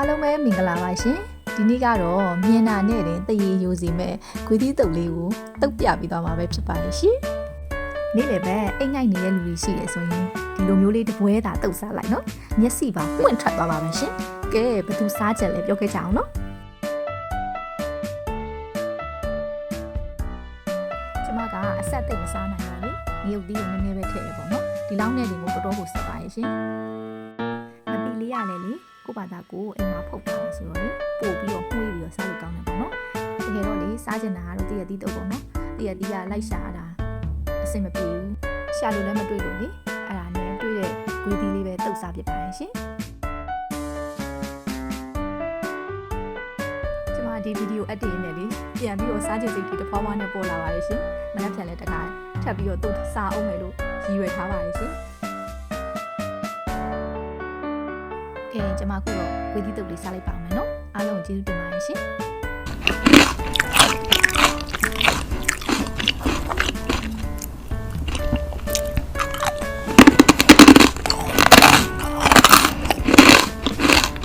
အားလုံးပဲမင်္ဂလာပါရှင်ဒီနေ့ကတော့မြင်တာနဲ့တင်တရေရိုစီမဲ့ခွေးသီးတုပ်လေးကိုတုပ်ပြပြီးသွားမှာပဲဖြစ်ပါလိမ့်ရှင်နေ့လည်းပဲအိတ်ငိုက်နေတဲ့လူတွေရှိတယ်ဆိုရင်ဒီလိုမျိုးလေးတပွဲတာတုပ်စားလိုက်နော်မျက်စိပါပွင့်ထွက်သွားပါမယ်ရှင်ကဲဘယ်သူစားချက်လဲပြောခဲ့ကြအောင်နော်ကျမကအဆက်သိမ့်မစားနိုင်ပါလေငရုတ်သီးကိုနည်းနည်းပဲထည့်ရပေါ့နော်ဒီလောက်နဲ့တင်ကိုတော်တော်ကိုဆက်ပါရဲ့ရှင်မပီလေးရလဲလေကိုပါသားကိုအိမ်မှာဖုတ်ထားတာဆိုတော့လေပို့ပြီးတော့မှုေးပြီးတော့စားလို့ကောင်းတယ်ပေါ့နော်တကယ်တော့လေစားချင်တာကတော့တရက်တီးတော့ပေါ့နော်တရက်တီးကလိုက်ရှာတာအဆင်မပြေဘူးရှာလို့လည်းမတွေ့လို့လေအဲ့ဒါနဲ့တွေ့တဲ့ဂွေးသီးလေးပဲတုပ်စားဖြစ်ပါရဲ့ရှင်ကျွန်မဒီဗီဒီယိုအပ်တင်နေလေပြန်ပြီးတော့စားချင်စိတ်တွေတစ်ဖွားဖွားနဲ့ပေါ်လာပါရဲ့ရှင်မနက်ဖြန်လည်းတခါထပ်ပြီးတော့တုပ်စားအောင်မယ်လို့ရည်ရွယ်ထားပါရဲ့ရှင်ကဲကျွန်မခုတော့ဂွေးသီးတုပ်လေးစားလိုက်ပါမယ်နော်အားလုံးကျေးဇူးတင်ပါတယ်ရှင်